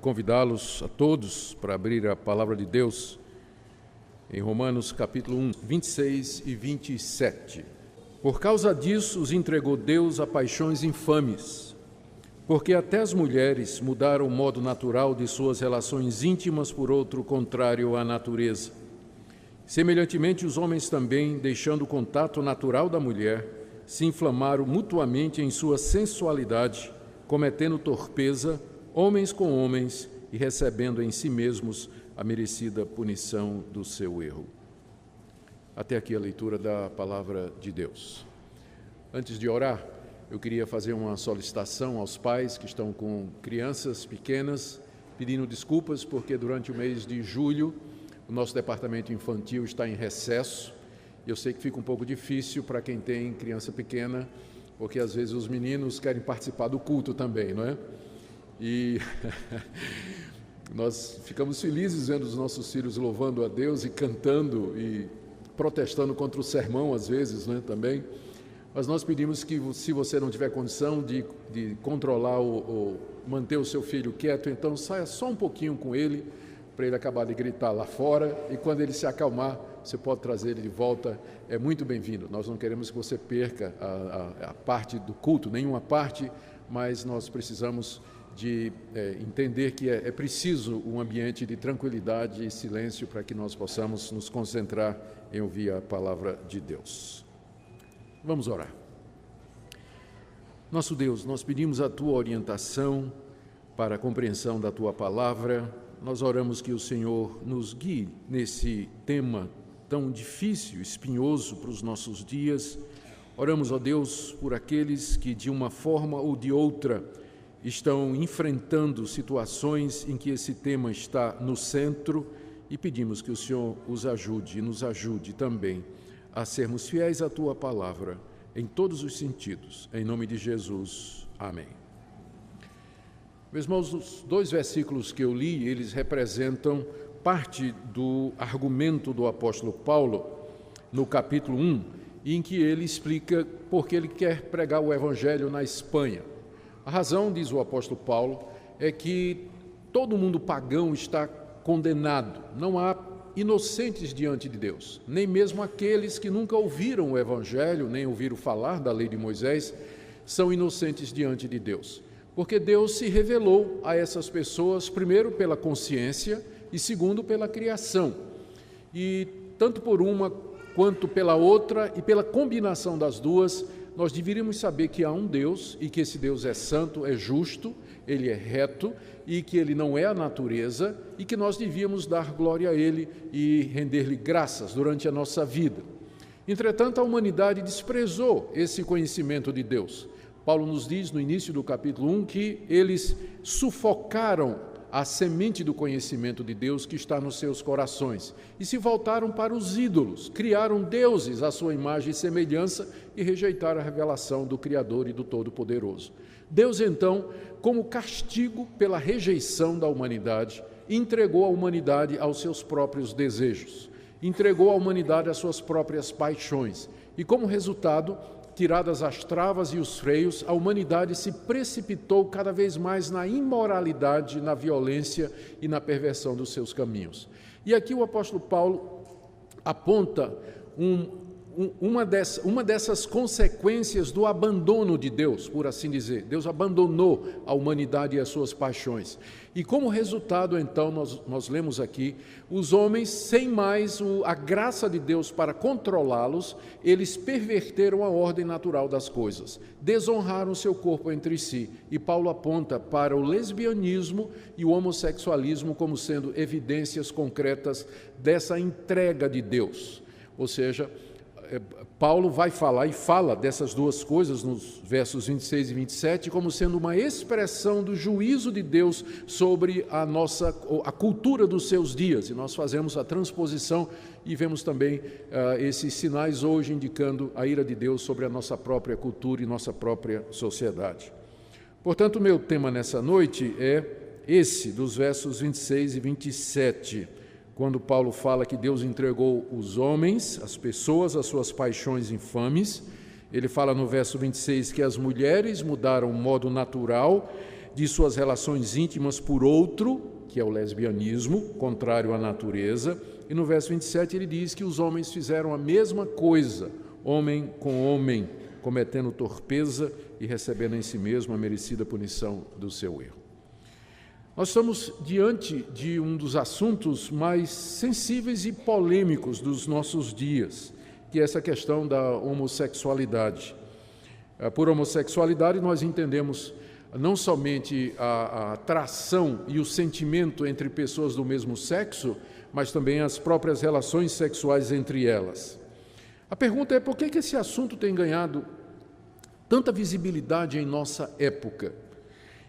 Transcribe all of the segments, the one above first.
convidá-los a todos para abrir a palavra de Deus em Romanos capítulo 1, 26 e 27. Por causa disso os entregou Deus a paixões infames, porque até as mulheres mudaram o modo natural de suas relações íntimas por outro contrário à natureza. Semelhantemente, os homens também, deixando o contato natural da mulher, se inflamaram mutuamente em sua sensualidade, cometendo torpeza, homens com homens, e recebendo em si mesmos a merecida punição do seu erro. Até aqui a leitura da palavra de Deus. Antes de orar, eu queria fazer uma solicitação aos pais que estão com crianças pequenas, pedindo desculpas porque durante o mês de julho o nosso departamento infantil está em recesso. Eu sei que fica um pouco difícil para quem tem criança pequena, porque às vezes os meninos querem participar do culto também, não é? E nós ficamos felizes vendo os nossos filhos louvando a Deus e cantando e protestando contra o sermão às vezes, né, também. Mas nós pedimos que, se você não tiver condição de controlar ou manter o seu filho quieto, então saia só um pouquinho com ele, para ele acabar de gritar lá fora, e quando ele se acalmar, você pode trazer ele de volta, é muito bem-vindo. Nós não queremos que você perca a parte do culto, nenhuma parte, mas nós precisamos de entender que é preciso um ambiente de tranquilidade e silêncio para que nós possamos nos concentrar em ouvir a palavra de Deus. Vamos orar. Nosso Deus, nós pedimos a Tua orientação para a compreensão da Tua palavra. Nós oramos que o Senhor nos guie nesse tema tão difícil, espinhoso para os nossos dias. Oramos, ó Deus, por aqueles que de uma forma ou de outra estão enfrentando situações em que esse tema está no centro e pedimos que o Senhor os ajude e nos ajude também a sermos fiéis à Tua palavra em todos os sentidos. Em nome de Jesus. Amém. Meus irmãos, os dois versículos que eu li, eles representam parte do argumento do apóstolo Paulo no capítulo 1, em que ele explica por que ele quer pregar o evangelho na Espanha. A razão, diz o apóstolo Paulo, é que todo mundo pagão está condenado. Não há inocentes diante de Deus, nem mesmo aqueles que nunca ouviram o evangelho, nem ouviram falar da lei de Moisés, são inocentes diante de Deus. Porque Deus se revelou a essas pessoas, primeiro pela consciência e segundo pela criação. E tanto por uma quanto pela outra e pela combinação das duas, nós deveríamos saber que há um Deus e que esse Deus é santo, é justo, ele é reto e que ele não é a natureza e que nós devíamos dar glória a ele e render-lhe graças durante a nossa vida. Entretanto, a humanidade desprezou esse conhecimento de Deus. Paulo nos diz no início do capítulo 1 que eles sufocaram a semente do conhecimento de Deus que está nos seus corações e se voltaram para os ídolos, criaram deuses à sua imagem e semelhança e rejeitaram a revelação do Criador e do Todo-Poderoso. Deus, então, como castigo pela rejeição da humanidade, entregou a humanidade aos seus próprios desejos, entregou a humanidade às suas próprias paixões e, como resultado, tiradas as travas e os freios, a humanidade se precipitou cada vez mais na imoralidade, na violência e na perversão dos seus caminhos. E aqui o apóstolo Paulo aponta uma dessas consequências do abandono de Deus, por assim dizer. Deus abandonou a humanidade e as suas paixões. E como resultado, então, nós lemos aqui, os homens, sem mais a graça de Deus para controlá-los, eles perverteram a ordem natural das coisas, desonraram o seu corpo entre si. E Paulo aponta para o lesbianismo e o homossexualismo como sendo evidências concretas dessa entrega de Deus. Ou seja, Paulo vai falar e fala dessas duas coisas nos versos 26 e 27 como sendo uma expressão do juízo de Deus sobre a cultura dos seus dias. E nós fazemos a transposição e vemos também esses sinais hoje indicando a ira de Deus sobre a nossa própria cultura e nossa própria sociedade. Portanto, o meu tema nessa noite é esse, dos versos 26 e 27. Quando Paulo fala que Deus entregou os homens, as pessoas, às suas paixões infames, ele fala no verso 26 que as mulheres mudaram o modo natural de suas relações íntimas por outro, que é o lesbianismo, contrário à natureza. E no verso 27 ele diz que os homens fizeram a mesma coisa, homem com homem, cometendo torpeza e recebendo em si mesmo a merecida punição do seu erro. Nós estamos diante de um dos assuntos mais sensíveis e polêmicos dos nossos dias, que é essa questão da homossexualidade. Por homossexualidade nós entendemos não somente a atração e o sentimento entre pessoas do mesmo sexo, mas também as próprias relações sexuais entre elas. A pergunta é por que esse assunto tem ganhado tanta visibilidade em nossa época?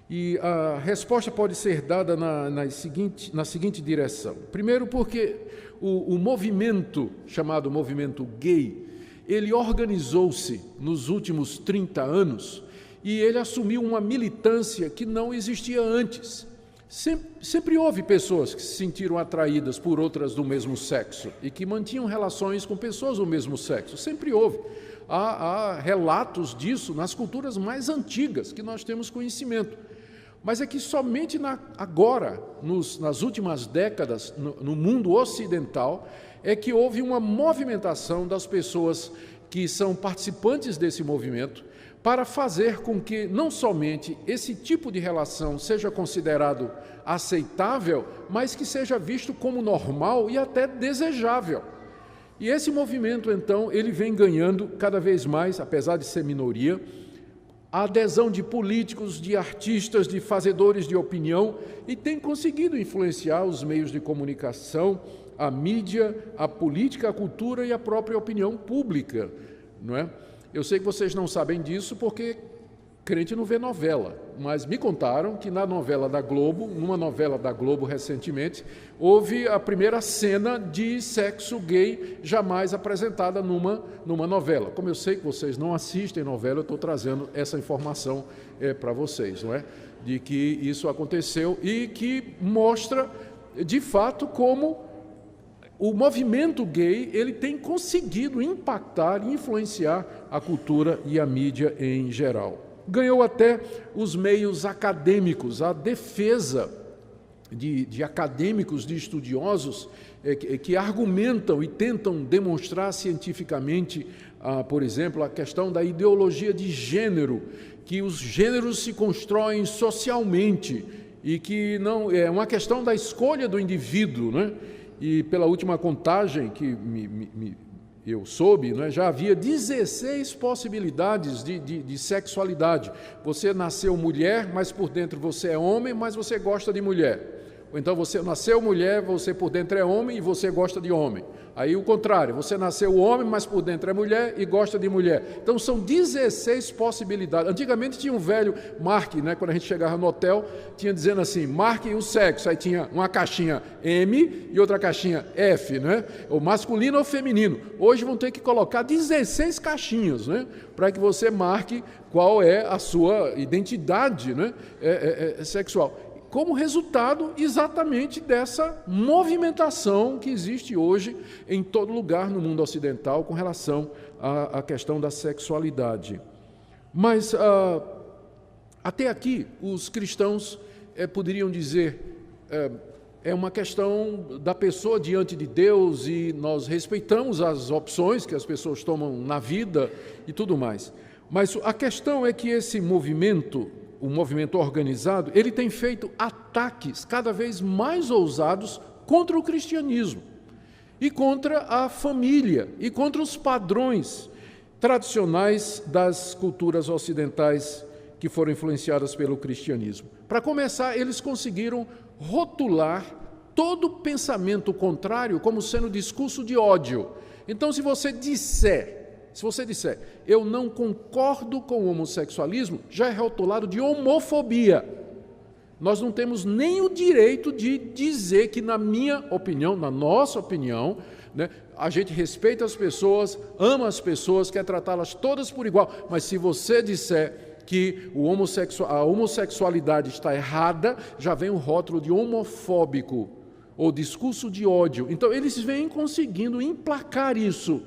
E a resposta pode ser dada na seguinte direção. Primeiro, porque o movimento, chamado movimento gay, ele organizou-se nos últimos 30 anos e ele assumiu uma militância que não existia antes. Sempre houve pessoas que se sentiram atraídas por outras do mesmo sexo e que mantinham relações com pessoas do mesmo sexo. Sempre houve. Há relatos disso nas culturas mais antigas que nós temos conhecimento. Mas é que somente agora, nas últimas décadas, no mundo ocidental, é que houve uma movimentação das pessoas que são participantes desse movimento para fazer com que não somente esse tipo de relação seja considerado aceitável, mas que seja visto como normal e até desejável. E esse movimento, então, ele vem ganhando cada vez mais, apesar de ser minoria, a adesão de políticos, de artistas, de fazedores de opinião e tem conseguido influenciar os meios de comunicação, a mídia, a política, a cultura e a própria opinião pública, não é? Eu sei que vocês não sabem disso porque crente não vê novela, mas me contaram que na novela da Globo, numa novela da Globo recentemente, houve a primeira cena de sexo gay jamais apresentada numa novela. Como eu sei que vocês não assistem novela, eu estou trazendo essa informação para vocês, não é? De que isso aconteceu e que mostra, de fato, como o movimento gay ele tem conseguido impactar e influenciar a cultura e a mídia em geral. Ganhou até os meios acadêmicos, a defesa de acadêmicos, de estudiosos que argumentam e tentam demonstrar cientificamente, por exemplo, a questão da ideologia de gênero, que os gêneros se constroem socialmente e que não é uma questão da escolha do indivíduo, né? E pela última contagem que eu soube, né, já havia 16 possibilidades de sexualidade. Você nasceu mulher, mas por dentro você é homem, mas você gosta de mulher. Ou então você nasceu mulher, você por dentro é homem e você gosta de homem. Aí o contrário, você nasceu homem, mas por dentro é mulher e gosta de mulher. Então são 16 possibilidades. Antigamente tinha um velho marque, né, quando a gente chegava no hotel, tinha dizendo assim, marque o sexo. Aí tinha uma caixinha M e outra caixinha F, né, ou masculino ou feminino. Hoje vão ter que colocar 16 caixinhas, né, para que você marque qual é a sua identidade, né, sexual. Como resultado exatamente dessa movimentação que existe hoje em todo lugar no mundo ocidental com relação à questão da sexualidade. Mas até aqui os cristãos poderiam dizer é uma questão da pessoa diante de Deus e nós respeitamos as opções que as pessoas tomam na vida e tudo mais. Mas a questão é que esse movimento, o movimento organizado, ele tem feito ataques cada vez mais ousados contra o cristianismo e contra a família e contra os padrões tradicionais das culturas ocidentais que foram influenciadas pelo cristianismo. Para começar, eles conseguiram rotular todo pensamento contrário como sendo discurso de ódio. Então, se você disser, eu não concordo com o homossexualismo, já é rotulado de homofobia. Nós não temos nem o direito de dizer que, na minha opinião, na nossa opinião, né, a gente respeita as pessoas, ama as pessoas, quer tratá-las todas por igual. Mas se você disser que a homossexualidade está errada, já vem o rótulo de homofóbico ou discurso de ódio. Então, eles vêm conseguindo emplacar isso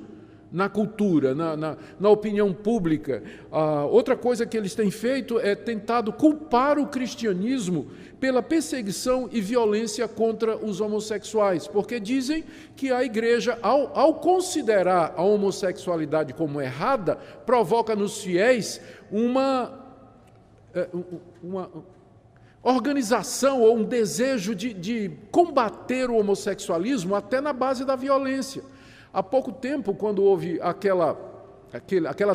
na cultura, na opinião pública. Outra coisa que eles têm feito é tentado culpar o cristianismo pela perseguição e violência contra os homossexuais, porque dizem que a igreja, ao considerar a homossexualidade como errada, provoca nos fiéis uma organização ou um desejo de combater o homossexualismo até na base da violência. Há pouco tempo, quando houve aquela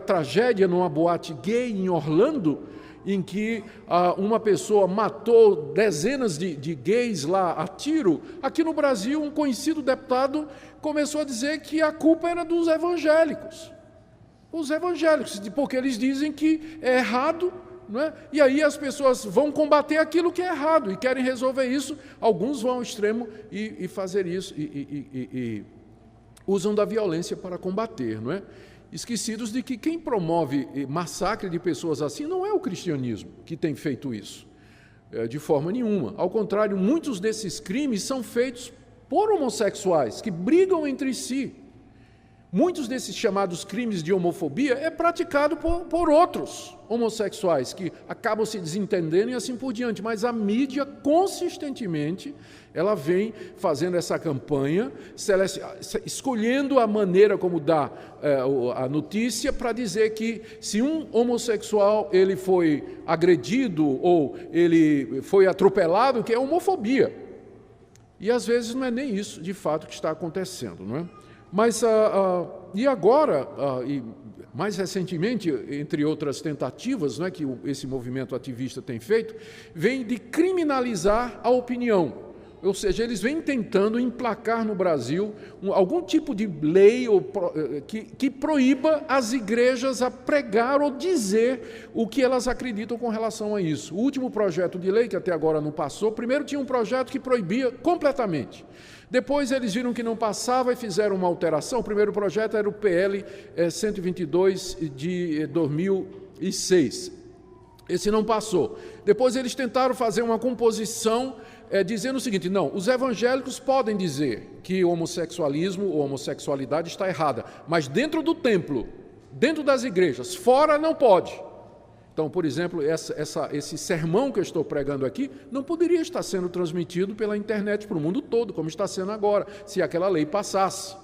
tragédia numa boate gay em Orlando, em que uma pessoa matou dezenas de gays lá a tiro, aqui no Brasil um conhecido deputado começou a dizer que a culpa era dos evangélicos. Os evangélicos, porque eles dizem que é errado, não é? E aí as pessoas vão combater aquilo que é errado e querem resolver isso. Alguns vão ao extremo e fazer isso e usam da violência para combater, não é? Esquecidos de que quem promove massacre de pessoas assim não é o cristianismo que tem feito isso, de forma nenhuma. Ao contrário, muitos desses crimes são feitos por homossexuais que brigam entre si. Muitos desses chamados crimes de homofobia é praticado por outros homossexuais que acabam se desentendendo e assim por diante. Mas a mídia, consistentemente, ela vem fazendo essa campanha, escolhendo a maneira como dá a notícia para dizer que se um homossexual ele foi agredido ou ele foi atropelado, que é homofobia. E às vezes não é nem isso, de fato, que está acontecendo, não é? Mas, e agora, e mais recentemente, entre outras tentativas, né, que esse movimento ativista tem feito, vem de criminalizar a opinião. Ou seja, eles vêm tentando emplacar no Brasil algum tipo de lei que proíba as igrejas a pregar ou dizer o que elas acreditam com relação a isso. O último projeto de lei, que até agora não passou, primeiro tinha um projeto que proibia completamente. Depois eles viram que não passava e fizeram uma alteração. O primeiro projeto era o PL 122 de 2006. Esse não passou. Depois eles tentaram fazer uma composição dizendo o seguinte: não, os evangélicos podem dizer que o homossexualismo ou homossexualidade está errada, mas dentro do templo, dentro das igrejas, fora não pode. Então, por exemplo, esse sermão que eu estou pregando aqui não poderia estar sendo transmitido pela internet para o mundo todo, como está sendo agora, se aquela lei passasse.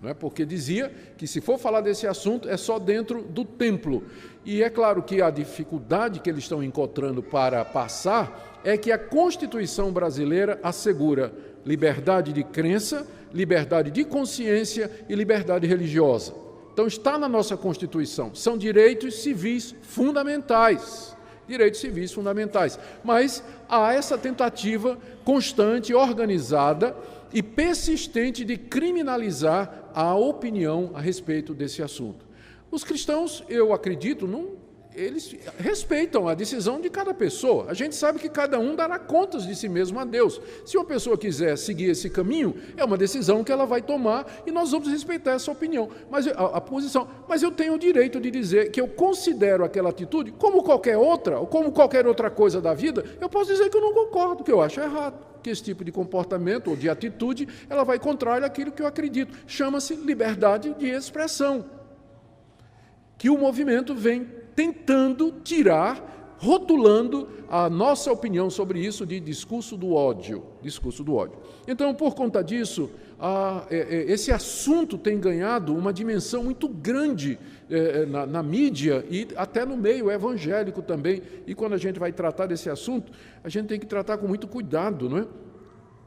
Não é? Porque dizia que se for falar desse assunto é só dentro do templo. E é claro que a dificuldade que eles estão encontrando para passar é que a Constituição brasileira assegura liberdade de crença, liberdade de consciência e liberdade religiosa. Então está na nossa Constituição, são direitos civis fundamentais, mas há essa tentativa constante, organizada e persistente de criminalizar a opinião a respeito desse assunto. Os cristãos, eu acredito, eles respeitam a decisão de cada pessoa. A gente sabe que cada um dará contas de si mesmo a Deus. Se uma pessoa quiser seguir esse caminho, é uma decisão que ela vai tomar e nós vamos respeitar essa opinião, a posição. Mas eu tenho o direito de dizer que eu considero aquela atitude como qualquer outra, ou como qualquer outra coisa da vida. Eu posso dizer que eu não concordo, que eu acho errado, que esse tipo de comportamento ou de atitude, ela vai contrário àquilo que eu acredito. Chama-se liberdade de expressão, que o movimento vem tentando tirar, rotulando a nossa opinião sobre isso de discurso do ódio. Então, por conta disso, esse assunto tem ganhado uma dimensão muito grande na mídia e até no meio evangélico também. E quando a gente vai tratar desse assunto, a gente tem que tratar com muito cuidado, não é?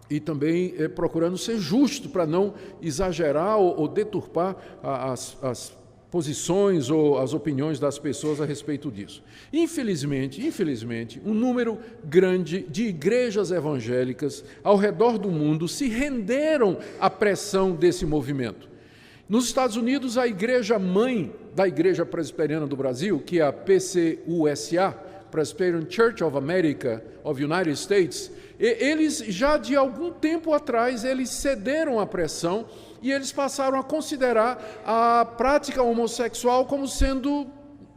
E também procurando ser justo para não exagerar ou deturpar as posições ou as opiniões das pessoas a respeito disso. Infelizmente, um número grande de igrejas evangélicas ao redor do mundo se renderam à pressão desse movimento. Nos Estados Unidos, a igreja mãe da Igreja Presbiteriana do Brasil, que é a PCUSA, Presbyterian Church of America, of United States, eles já de algum tempo atrás, eles cederam à pressão e eles passaram a considerar a prática homossexual como sendo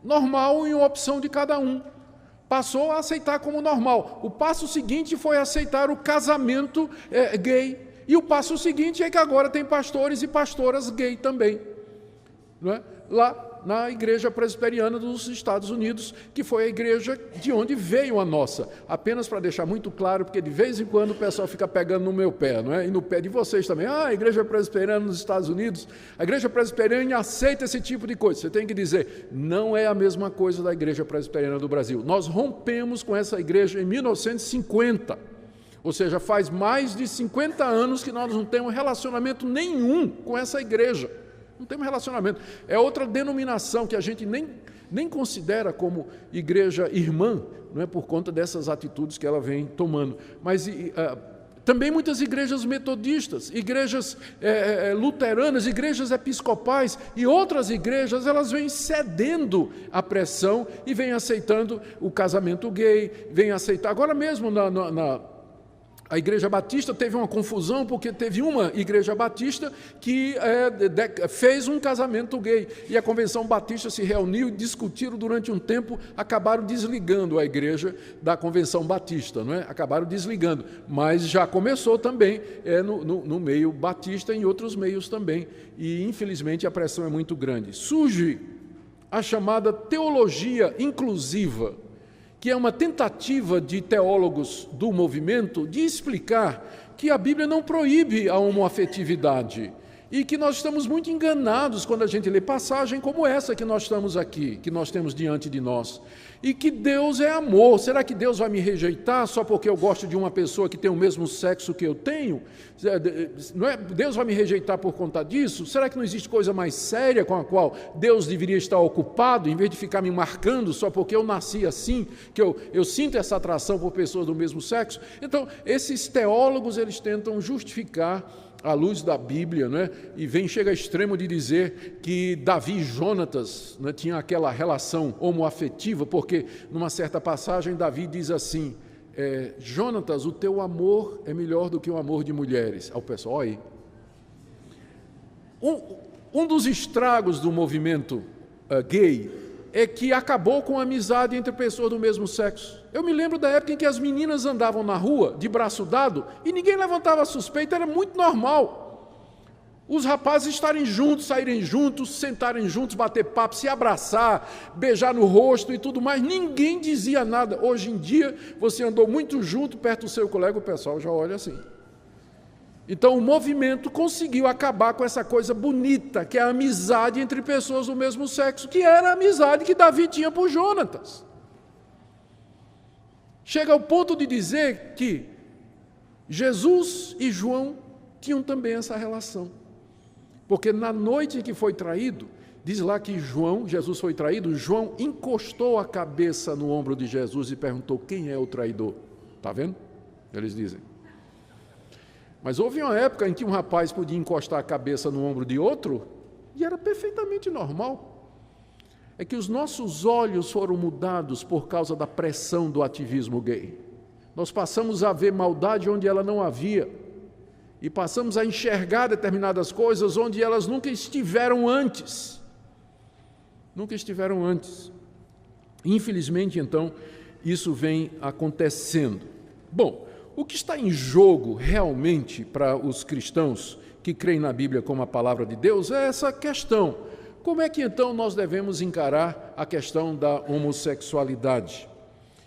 normal e uma opção de cada um. Passou a aceitar como normal. O passo seguinte foi aceitar o casamento gay. E o passo seguinte é que agora tem pastores e pastoras gay também. não é? Lá na Igreja Presbiteriana dos Estados Unidos, que foi a igreja de onde veio a nossa. Apenas para deixar muito claro, porque de vez em quando o pessoal fica pegando no meu pé, não é? E no pé de vocês também. A Igreja Presbiteriana nos Estados Unidos, a Igreja Presbiteriana aceita esse tipo de coisa. Você tem que dizer, não é a mesma coisa da Igreja Presbiteriana do Brasil. Nós rompemos com essa igreja em 1950. Ou seja, faz mais de 50 anos que nós não temos relacionamento nenhum com essa igreja. Não temos relacionamento. É outra denominação que a gente nem considera como igreja irmã, não é, por conta dessas atitudes que ela vem tomando. Mas também muitas igrejas metodistas, igrejas luteranas, igrejas episcopais e outras igrejas, elas vêm cedendo à pressão e vêm aceitando o casamento gay, vêm aceitar. Agora mesmo a Igreja Batista teve uma confusão, porque teve uma Igreja Batista que fez um casamento gay, e a Convenção Batista se reuniu e discutiram durante um tempo, acabaram desligando a igreja da Convenção Batista, não é? Acabaram desligando, mas já começou também no meio batista e em outros meios também, e infelizmente a pressão é muito grande. Surge a chamada teologia inclusiva, que é uma tentativa de teólogos do movimento de explicar que a Bíblia não proíbe a homoafetividade e que nós estamos muito enganados quando a gente lê passagem como essa que nós estamos aqui, que nós temos diante de nós, e que Deus é amor. Será que Deus vai me rejeitar só porque eu gosto de uma pessoa que tem o mesmo sexo que eu tenho? Não é? Deus vai me rejeitar por conta disso? Será que não existe coisa mais séria com a qual Deus deveria estar ocupado, em vez de ficar me marcando só porque eu nasci assim, que eu sinto essa atração por pessoas do mesmo sexo? Então, esses teólogos, eles tentam justificar à luz da Bíblia, né? E chega ao extremo de dizer que Davi e Jonatas, né, tinham aquela relação homoafetiva, porque numa certa passagem Davi diz assim, Jonatas, o teu amor é melhor do que o amor de mulheres. Ao pessoal, olha aí. Um dos estragos do movimento gay é que acabou com a amizade entre pessoas do mesmo sexo. Eu me lembro da época em que as meninas andavam na rua, de braço dado, e ninguém levantava suspeita, era muito normal. Os rapazes estarem juntos, saírem juntos, sentarem juntos, bater papo, se abraçar, beijar no rosto e tudo mais, ninguém dizia nada. Hoje em dia, você andou muito junto, perto do seu colega, o pessoal já olha assim. Então, o movimento conseguiu acabar com essa coisa bonita, que é a amizade entre pessoas do mesmo sexo, que era a amizade que Davi tinha por Jonatas. Chega ao ponto de dizer que Jesus e João tinham também essa relação. Porque na noite em que foi traído, diz lá que Jesus foi traído, João encostou a cabeça no ombro de Jesus e perguntou, quem é o traidor? Está vendo? Eles dizem. Mas houve uma época em que um rapaz podia encostar a cabeça no ombro de outro e era perfeitamente normal. É que os nossos olhos foram mudados por causa da pressão do ativismo gay. Nós passamos a ver maldade onde ela não havia e passamos a enxergar determinadas coisas onde elas nunca estiveram antes. Nunca estiveram antes. Infelizmente, então, isso vem acontecendo. Bom, o que está em jogo realmente para os cristãos que creem na Bíblia como a palavra de Deus é essa questão. Como é que então nós devemos encarar a questão da homossexualidade?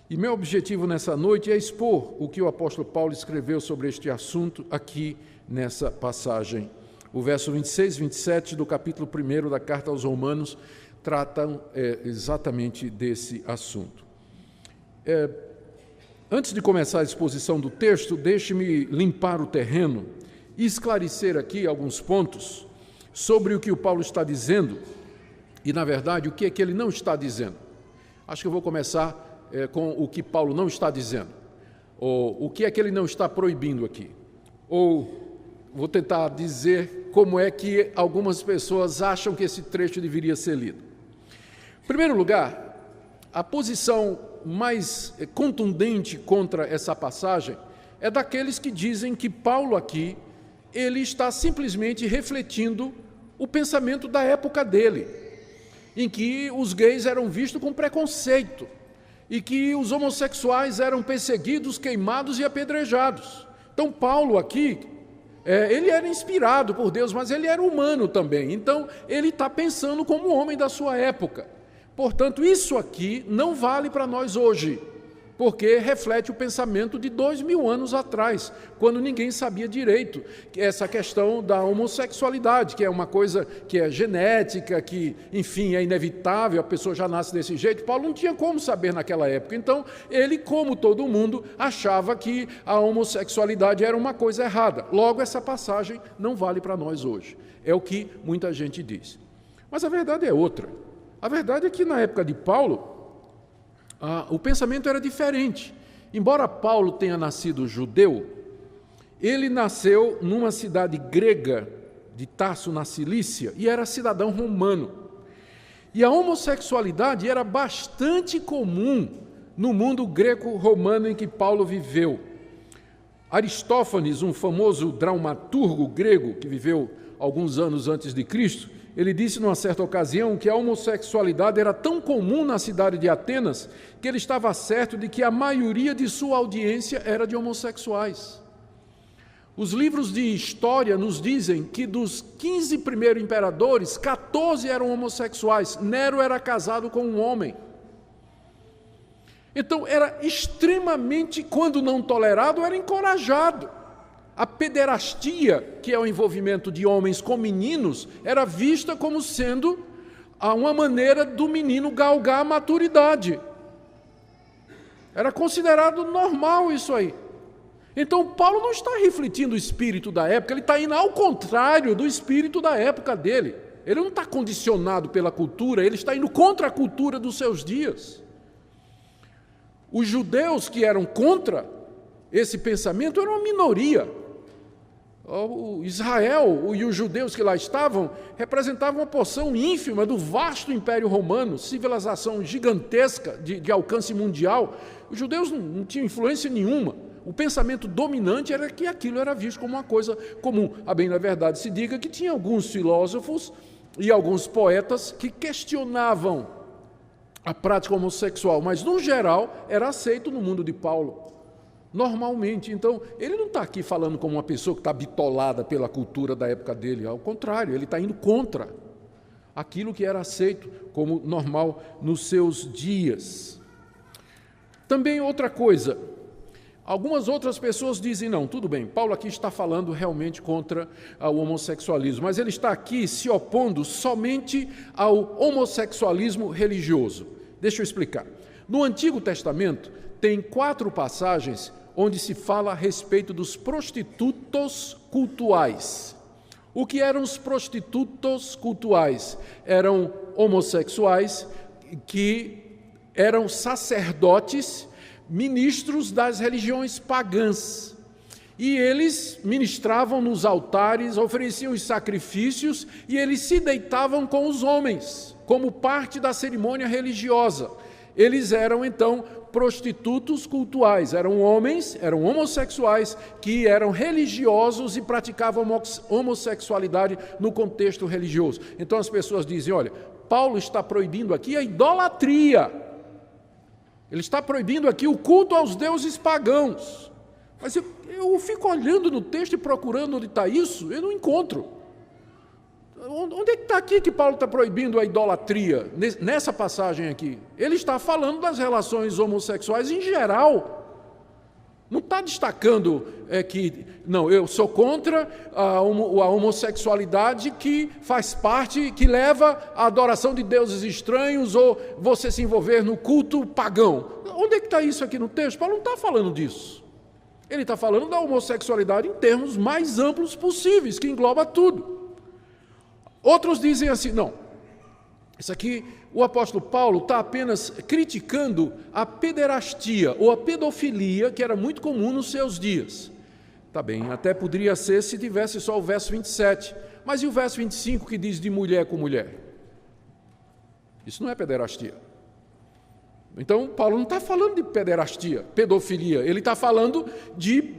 E meu objetivo nessa noite é expor o que o apóstolo Paulo escreveu sobre este assunto aqui nessa passagem. O verso 26 e 27 do capítulo 1 da carta aos Romanos tratam exatamente desse assunto. Antes de começar a exposição do texto, deixe-me limpar o terreno e esclarecer aqui alguns pontos sobre o que o Paulo está dizendo e, na verdade, o que é que ele não está dizendo. Acho que eu vou começar com o que Paulo não está dizendo, ou o que é que ele não está proibindo aqui, ou vou tentar dizer como é que algumas pessoas acham que esse trecho deveria ser lido. Em primeiro lugar, a posição mais contundente contra essa passagem é daqueles que dizem que Paulo aqui, ele está simplesmente refletindo o pensamento da época dele, em que os gays eram vistos com preconceito e que os homossexuais eram perseguidos, queimados e apedrejados. Então Paulo aqui Ele era inspirado por Deus, mas ele era humano também. Então, ele está pensando como um homem da sua época. Portanto, isso aqui não vale para nós hoje, porque reflete o pensamento de 2000 anos atrás, quando ninguém sabia direito essa questão da homossexualidade, que é uma coisa que é genética, que, enfim, é inevitável, a pessoa já nasce desse jeito. Paulo não tinha como saber naquela época. Então, ele, como todo mundo, achava que a homossexualidade era uma coisa errada. Logo, essa passagem não vale para nós hoje. É o que muita gente diz. Mas a verdade é outra. A verdade é que, na época de Paulo, o pensamento era diferente. Embora Paulo tenha nascido judeu, ele nasceu numa cidade grega de Tarso, na Cilícia, e era cidadão romano. E a homossexualidade era bastante comum no mundo greco-romano em que Paulo viveu. Aristófanes, um famoso dramaturgo grego que viveu alguns anos antes de Cristo, ele disse numa certa ocasião que a homossexualidade era tão comum na cidade de Atenas que ele estava certo de que a maioria de sua audiência era de homossexuais. Os livros de história nos dizem que dos 15 primeiros imperadores, 14 eram homossexuais. Nero era casado com um homem. Então, era extremamente, quando não tolerado, era encorajado. A pederastia, que é o envolvimento de homens com meninos, era vista como sendo uma maneira do menino galgar a maturidade. Era considerado normal isso aí. Então, Paulo não está refletindo o espírito da época, ele está indo ao contrário do espírito da época dele. Ele não está condicionado pela cultura, ele está indo contra a cultura dos seus dias. Os judeus que eram contra esse pensamento eram uma minoria. O Israel e os judeus que lá estavam representavam uma porção ínfima do vasto Império Romano, civilização gigantesca de alcance mundial. Os judeus não tinham influência nenhuma. O pensamento dominante era que aquilo era visto como uma coisa comum. A bem da verdade se diga que tinha alguns filósofos e alguns poetas que questionavam a prática homossexual, mas no geral era aceito no mundo de Paulo. Normalmente. Então, ele não está aqui falando como uma pessoa que está bitolada pela cultura da época dele. Ao contrário, ele está indo contra aquilo que era aceito como normal nos seus dias. Também outra coisa, algumas outras pessoas dizem, não, tudo bem, Paulo aqui está falando realmente contra o homossexualismo, mas ele está aqui se opondo somente ao homossexualismo religioso. Deixa eu explicar. No Antigo Testamento, tem 4 passagens onde se fala a respeito dos prostitutos cultuais. O que eram os prostitutos cultuais? Eram homossexuais que eram sacerdotes, ministros das religiões pagãs. E eles ministravam nos altares, ofereciam os sacrifícios e eles se deitavam com os homens, como parte da cerimônia religiosa. Eles eram, então, prostitutos cultuais, eram homens, eram homossexuais que eram religiosos e praticavam homossexualidade no contexto religioso. Então as pessoas dizem, olha, Paulo está proibindo aqui a idolatria. Ele está proibindo aqui o culto aos deuses pagãos. Mas eu fico olhando no texto e procurando onde está isso, eu não encontro. Onde é que está aqui que Paulo está proibindo a idolatria? Nessa passagem aqui. Ele está falando das relações homossexuais em geral. Não está destacando que, não, eu sou contra a homossexualidade que faz parte, que leva à adoração de deuses estranhos ou você se envolver no culto pagão. Onde é que está isso aqui no texto? Paulo não está falando disso. Ele está falando da homossexualidade em termos mais amplos possíveis, que engloba tudo. Outros dizem assim, não, isso aqui o apóstolo Paulo está apenas criticando a pederastia ou a pedofilia, que era muito comum nos seus dias. Tá bem, até poderia ser se tivesse só o verso 27, mas e o verso 25 que diz de mulher com mulher? Isso não é pederastia. Então, Paulo não está falando de pederastia, pedofilia, ele está falando de,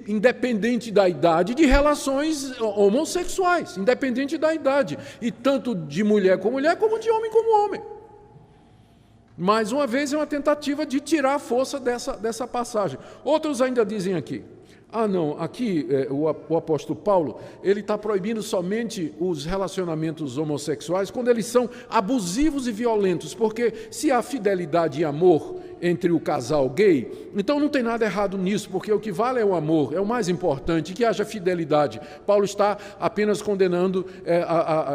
independente da idade, de relações homossexuais, independente da idade, e tanto de mulher com mulher, como de homem com homem. Mais uma vez, é uma tentativa de tirar a força dessa passagem. Outros ainda dizem aqui, Não, aqui o apóstolo Paulo, ele está proibindo somente os relacionamentos homossexuais quando eles são abusivos e violentos, porque se há fidelidade e amor entre o casal gay, então não tem nada errado nisso, porque o que vale é o amor, é o mais importante, que haja fidelidade. Paulo está apenas condenando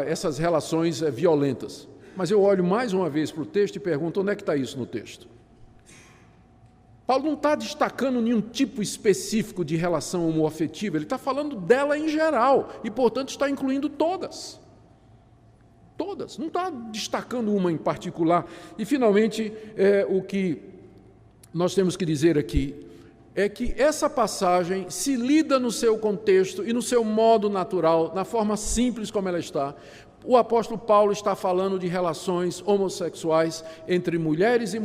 essas relações violentas. Mas eu olho mais uma vez para o texto e pergunto, onde é que está isso no texto? Paulo não está destacando nenhum tipo específico de relação homoafetiva, ele está falando dela em geral, e, portanto, está incluindo todas. Todas, não está destacando uma em particular. E, finalmente, o que nós temos que dizer aqui é que essa passagem se lida no seu contexto e no seu modo natural, na forma simples como ela está. O apóstolo Paulo está falando de relações homossexuais entre mulheres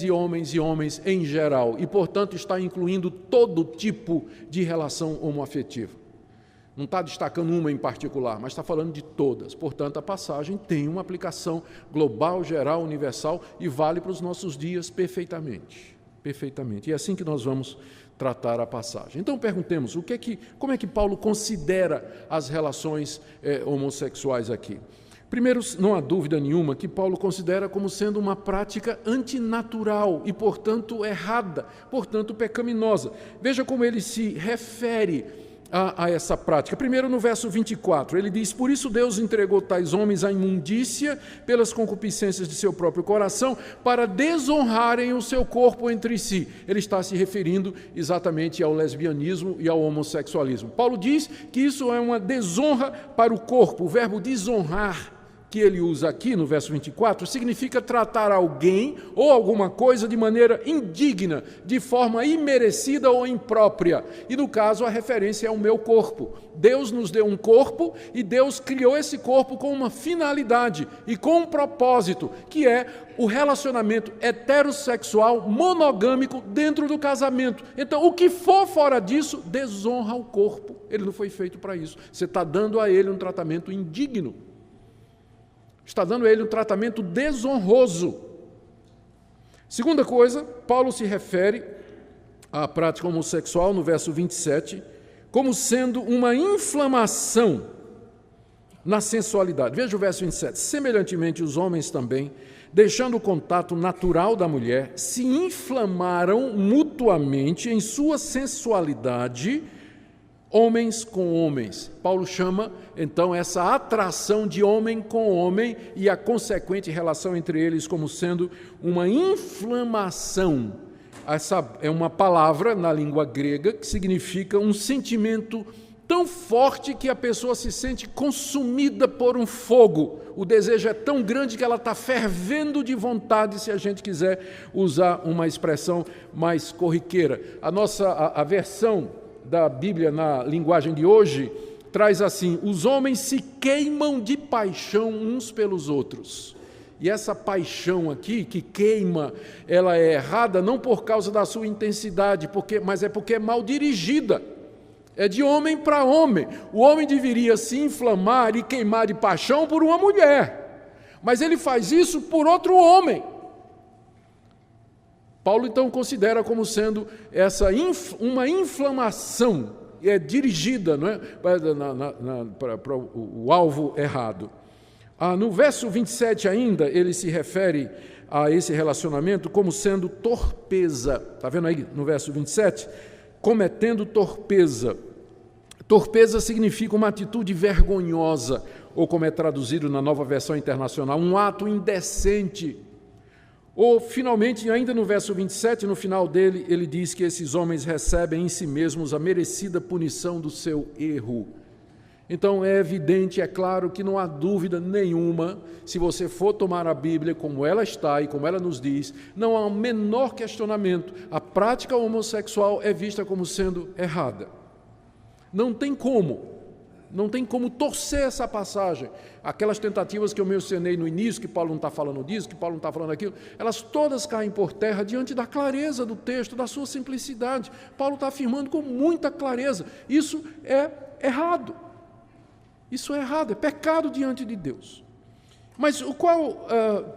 e homens em geral, e, portanto, está incluindo todo tipo de relação homoafetiva. Não está destacando uma em particular, mas está falando de todas. Portanto, a passagem tem uma aplicação global, geral, universal e vale para os nossos dias perfeitamente. Perfeitamente. E é assim que nós vamos tratar a passagem. Então, perguntemos, como é que Paulo considera as relações homossexuais aqui? Primeiro, não há dúvida nenhuma que Paulo considera como sendo uma prática antinatural e, portanto, errada, portanto, pecaminosa. Veja como ele se refere a essa prática. Primeiro, no verso 24, ele diz: por isso Deus entregou tais homens à imundícia pelas concupiscências de seu próprio coração, para desonrarem o seu corpo entre si. Ele está se referindo exatamente ao lesbianismo e ao homossexualismo. Paulo diz que isso é uma desonra para o corpo. O verbo desonrar, que ele usa aqui no verso 24, significa tratar alguém ou alguma coisa de maneira indigna, de forma imerecida ou imprópria. E no caso a referência é o meu corpo. Deus nos deu um corpo e Deus criou esse corpo com uma finalidade e com um propósito, que é o relacionamento heterossexual monogâmico dentro do casamento. Então, o que for fora disso, desonra o corpo. Ele não foi feito para isso. Você está dando a ele um tratamento indigno. Está dando a ele um tratamento desonroso. Segunda coisa, Paulo se refere à prática homossexual, no verso 27, como sendo uma inflamação na sensualidade. Veja o verso 27. Semelhantemente, os homens também, deixando o contato natural da mulher, se inflamaram mutuamente em sua sensualidade, homens com homens. Paulo chama, então, essa atração de homem com homem e a consequente relação entre eles como sendo uma inflamação. Essa é uma palavra na língua grega que significa um sentimento tão forte que a pessoa se sente consumida por um fogo. O desejo é tão grande que ela está fervendo de vontade, se a gente quiser usar uma expressão mais corriqueira. A versão da Bíblia na linguagem de hoje traz assim: os homens se queimam de paixão uns pelos outros. E essa paixão aqui, que queima, ela é errada não por causa da sua intensidade, mas é porque é mal dirigida. É de homem para homem. O homem deveria se inflamar e queimar de paixão por uma mulher, mas ele faz isso por outro homem. Paulo, então, considera como sendo uma inflamação, dirigida, não é, para o alvo errado. No verso 27 ainda, ele se refere a esse relacionamento como sendo torpeza. Está vendo aí no verso 27? Cometendo torpeza. Torpeza significa uma atitude vergonhosa, ou como é traduzido na Nova Versão Internacional, um ato indecente. Ou, finalmente, ainda no verso 27, no final dele, ele diz que esses homens recebem em si mesmos a merecida punição do seu erro. Então, é evidente, é claro que não há dúvida nenhuma, se você for tomar a Bíblia como ela está e como ela nos diz, não há o menor questionamento. A prática homossexual é vista como sendo errada. Não tem como torcer essa passagem. Aquelas tentativas que eu mencionei no início, que Paulo não está falando disso, que Paulo não está falando aquilo, elas todas caem por terra diante da clareza do texto, da sua simplicidade. Paulo está afirmando com muita clareza: isso é errado. Isso é errado, é pecado diante de Deus. Mas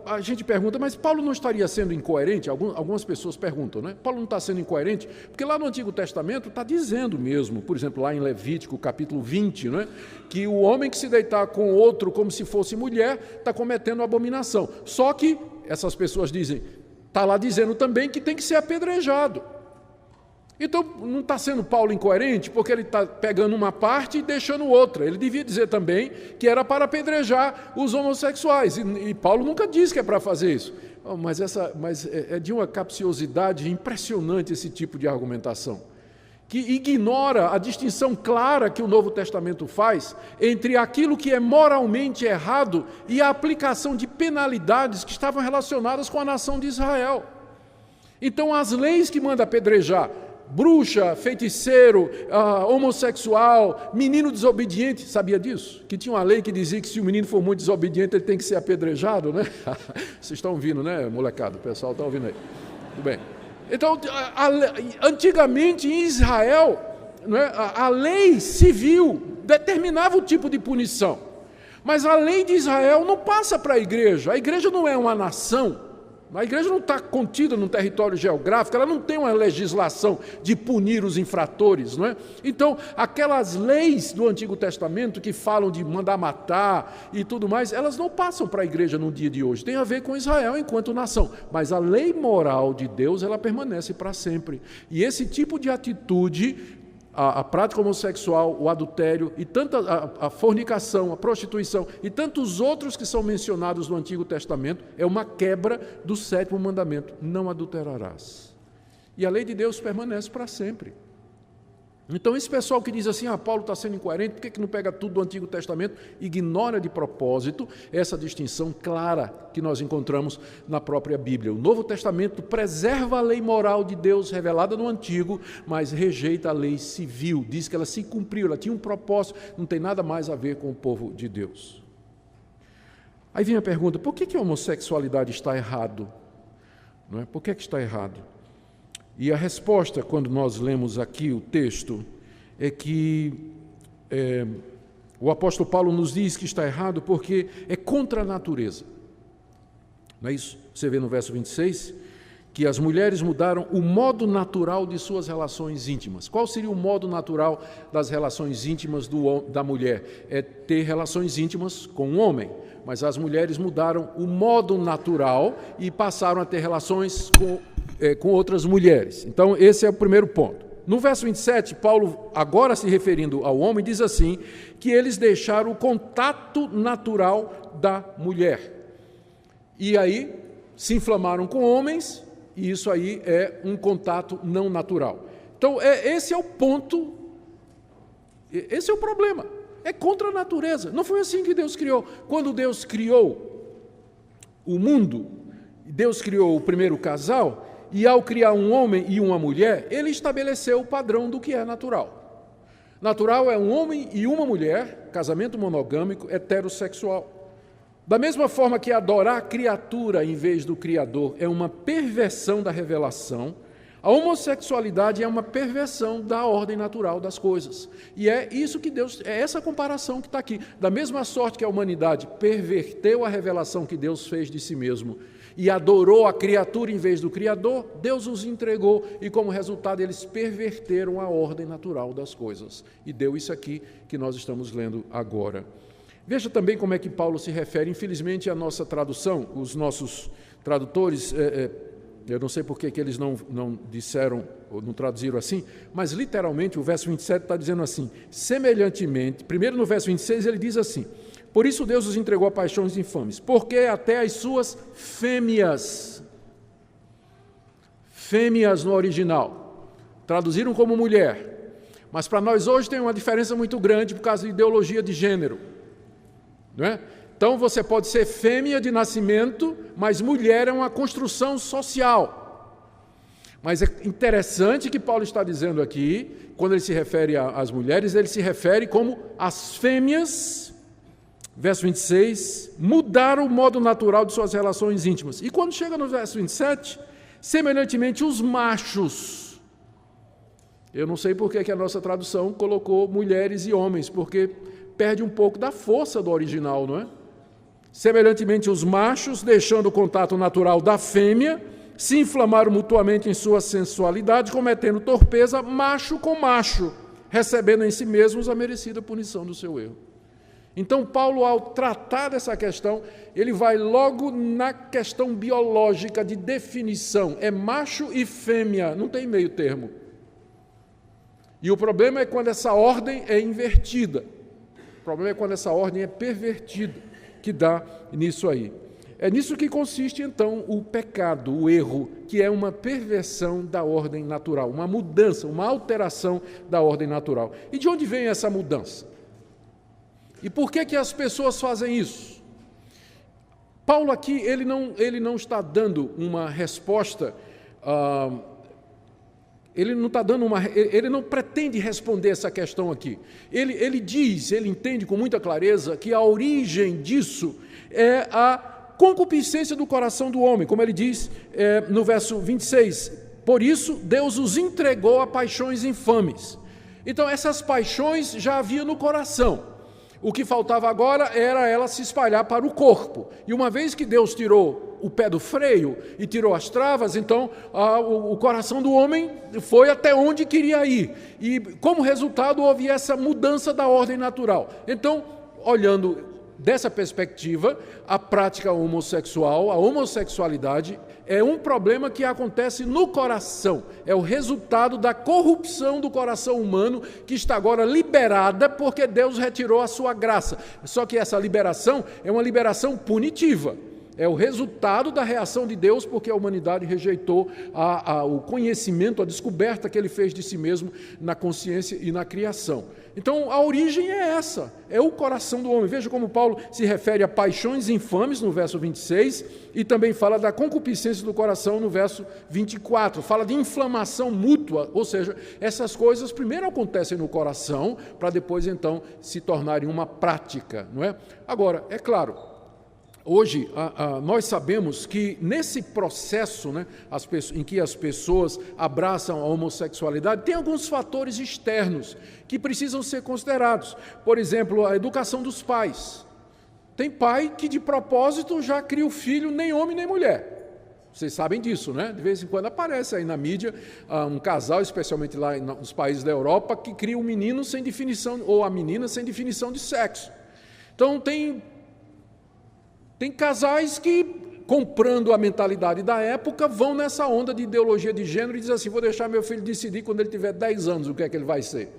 a gente pergunta, mas Paulo não estaria sendo incoerente? Algumas pessoas perguntam, né? Paulo não está sendo incoerente? Porque lá no Antigo Testamento está dizendo mesmo, por exemplo, lá em Levítico, capítulo 20, né? Que o homem que se deitar com outro como se fosse mulher está cometendo abominação. Só que essas pessoas dizem, está lá dizendo também que tem que ser apedrejado. Então, não está sendo Paulo incoerente, porque ele está pegando uma parte e deixando outra. Ele devia dizer também que era para apedrejar os homossexuais, e Paulo nunca disse que é para fazer isso. Mas é de uma capciosidade impressionante esse tipo de argumentação, que ignora a distinção clara que o Novo Testamento faz entre aquilo que é moralmente errado e a aplicação de penalidades que estavam relacionadas com a nação de Israel. Então, as leis que manda apedrejar bruxa, feiticeiro, homossexual, menino desobediente, sabia disso? Que tinha uma lei que dizia que se o menino for muito desobediente, ele tem que ser apedrejado, né? Vocês estão ouvindo, né, molecada? O pessoal está ouvindo aí. Tudo bem. Então, antigamente em Israel, né, a lei civil determinava o tipo de punição. Mas a lei de Israel não passa para a igreja. A igreja não é uma nação. A igreja não está contida num território geográfico, ela não tem uma legislação de punir os infratores, não é? Então, aquelas leis do Antigo Testamento que falam de mandar matar e tudo mais, elas não passam para a igreja no dia de hoje. Tem a ver com Israel enquanto nação. Mas a lei moral de Deus, ela permanece para sempre. E esse tipo de atitude, a prática homossexual, o adultério, e a fornicação, a prostituição e tantos outros que são mencionados no Antigo Testamento, é uma quebra do 7º mandamento: não adulterarás. E a lei de Deus permanece para sempre. Então, esse pessoal que diz assim, Paulo está sendo incoerente, por que não pega tudo do Antigo Testamento? Ignora de propósito essa distinção clara que nós encontramos na própria Bíblia. O Novo Testamento preserva a lei moral de Deus revelada no Antigo, mas rejeita a lei civil, diz que ela se cumpriu, ela tinha um propósito, não tem nada mais a ver com o povo de Deus. Aí vem a pergunta, por que a homossexualidade está errado? Não é? Por que está errado? E a resposta, quando nós lemos aqui o texto, é que o apóstolo Paulo nos diz que está errado porque é contra a natureza. Não é isso? Você vê no verso 26 que as mulheres mudaram o modo natural de suas relações íntimas. Qual seria o modo natural das relações íntimas da mulher? É ter relações íntimas com um homem. Mas as mulheres mudaram o modo natural e passaram a ter relações com outras mulheres. Então, esse é o primeiro ponto. No verso 27, Paulo, agora se referindo ao homem, diz assim, que eles deixaram o contato natural da mulher. E aí, se inflamaram com homens, e isso aí é um contato não natural. Então, esse é o ponto, esse é o problema. É contra a natureza. Não foi assim que Deus criou. Quando Deus criou o mundo, Deus criou o primeiro casal, e ao criar um homem e uma mulher, ele estabeleceu o padrão do que é natural. Natural é um homem e uma mulher, casamento monogâmico, heterossexual. Da mesma forma que adorar a criatura em vez do Criador é uma perversão da revelação, a homossexualidade é uma perversão da ordem natural das coisas. E é isso que Deus, é essa comparação que está aqui. Da mesma sorte que a humanidade perverteu a revelação que Deus fez de si mesmo e adorou a criatura em vez do Criador, Deus os entregou e, como resultado, eles perverteram a ordem natural das coisas. E deu isso aqui que nós estamos lendo agora. Veja também como é que Paulo se refere. Infelizmente, a nossa tradução, os nossos tradutores, eu não sei por que eles não disseram, ou não traduziram assim, mas literalmente o verso 27 está dizendo assim, semelhantemente, primeiro no verso 26 ele diz assim, por isso Deus os entregou a paixões infames, porque até as suas fêmeas no original, traduziram como mulher, mas para nós hoje tem uma diferença muito grande por causa da ideologia de gênero, não é? Então você pode ser fêmea de nascimento, mas mulher é uma construção social. Mas é interessante que Paulo está dizendo aqui, quando ele se refere às mulheres, ele se refere como as fêmeas, verso 26, mudaram o modo natural de suas relações íntimas. E quando chega no verso 27, semelhantemente os machos. Eu não sei por que a nossa tradução colocou mulheres e homens, porque perde um pouco da força do original, não é? Semelhantemente, os machos, deixando o contato natural da fêmea, se inflamaram mutuamente em sua sensualidade, cometendo torpeza macho com macho, recebendo em si mesmos a merecida punição do seu erro. Então, Paulo, ao tratar dessa questão, ele vai logo na questão biológica de definição. É macho e fêmea, não tem meio termo. E o problema é quando essa ordem é invertida. O problema é quando essa ordem é pervertida, que dá nisso aí. É nisso que consiste, então, o pecado, o erro, que é uma perversão da ordem natural, uma mudança, uma alteração da ordem natural. E de onde vem essa mudança? E por que as pessoas fazem isso? Paulo aqui, ele não está dando uma resposta, ele não pretende responder essa questão aqui. Ele entende com muita clareza que a origem disso é a concupiscência do coração do homem, como ele diz no verso 26. Por isso, Deus os entregou a paixões infames. Então, essas paixões já havia no coração. O que faltava agora era ela se espalhar para o corpo. E uma vez que Deus tirou o pé do freio e tirou as travas, então o coração do homem foi até onde queria ir. E como resultado houve essa mudança da ordem natural. Então, olhando dessa perspectiva, a prática homossexual, a homossexualidade, é um problema que acontece no coração. É o resultado da corrupção do coração humano que está agora liberada porque Deus retirou a sua graça. Só que essa liberação é uma liberação punitiva. É o resultado da reação de Deus porque a humanidade rejeitou o conhecimento, a descoberta que ele fez de si mesmo na consciência e na criação. Então, a origem é essa, é o coração do homem. Veja como Paulo se refere a paixões infames, no verso 26, e também fala da concupiscência do coração, no verso 24. Fala de inflamação mútua, ou seja, essas coisas primeiro acontecem no coração, para depois, então, se tornarem uma prática, não é? Agora, é claro, hoje, nós sabemos que nesse processo, né, em que as pessoas abraçam a homossexualidade, tem alguns fatores externos que precisam ser considerados. Por exemplo, a educação dos pais. Tem pai que de propósito já cria o filho nem homem nem mulher. Vocês sabem disso, né? De vez em quando aparece aí na mídia um casal, especialmente lá nos países da Europa, que cria um menino sem definição, ou a menina sem definição de sexo. Então tem casais que, comprando a mentalidade da época, vão nessa onda de ideologia de gênero e dizem assim, vou deixar meu filho decidir quando ele tiver 10 anos o que é que ele vai ser.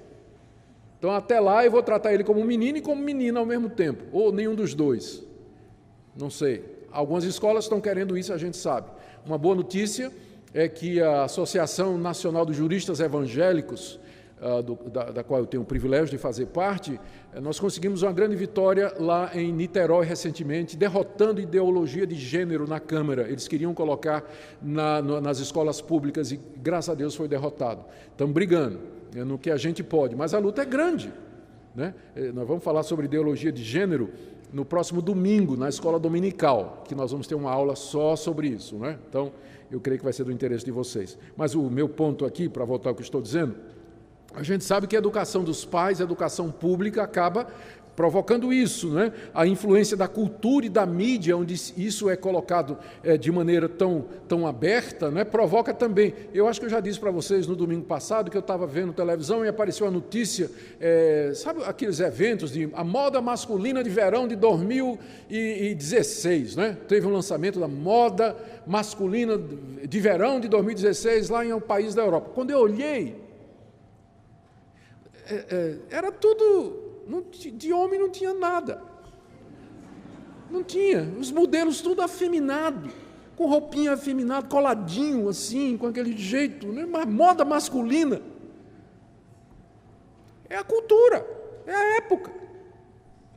Então, até lá, eu vou tratar ele como menino e como menina ao mesmo tempo, ou nenhum dos dois. Não sei. Algumas escolas estão querendo isso, a gente sabe. Uma boa notícia é que a Associação Nacional dos Juristas Evangélicos, da qual eu tenho o privilégio de fazer parte, nós conseguimos uma grande vitória lá em Niterói recentemente, derrotando ideologia de gênero na Câmara. Eles queriam colocar nas escolas públicas e, graças a Deus, foi derrotado. Estamos brigando no que a gente pode, mas a luta é grande, né? Nós vamos falar sobre ideologia de gênero no próximo domingo, na escola dominical, que nós vamos ter uma aula só sobre isso, né? Então, eu creio que vai ser do interesse de vocês. Mas o meu ponto aqui, para voltar ao que estou dizendo, a gente sabe que a educação dos pais, a educação pública, acaba provocando isso, né? A influência da cultura e da mídia, onde isso é colocado de maneira tão aberta, né? Provoca também. Eu acho que eu já disse para vocês no domingo passado que eu estava vendo televisão e apareceu a notícia, sabe aqueles eventos de a moda masculina de verão de 2016, né? Teve um lançamento da moda masculina de verão de 2016 lá em um país da Europa. Quando eu olhei, era tudo, de homem não tinha nada, não tinha, os modelos tudo afeminado, com roupinha afeminada, coladinho assim, com aquele jeito, né? Uma moda masculina. É a cultura, é a época,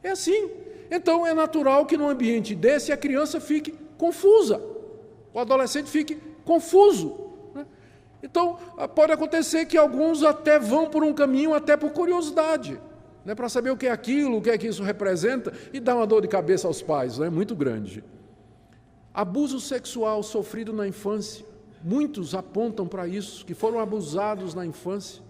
é assim. Então é natural que num ambiente desse a criança fique confusa, o adolescente fique confuso. Então, pode acontecer que alguns até vão por um caminho, até por curiosidade, né, para saber o que é aquilo, o que é que isso representa, e dá uma dor de cabeça aos pais, né, muito grande. Abuso sexual sofrido na infância, muitos apontam para isso, que foram abusados na infância,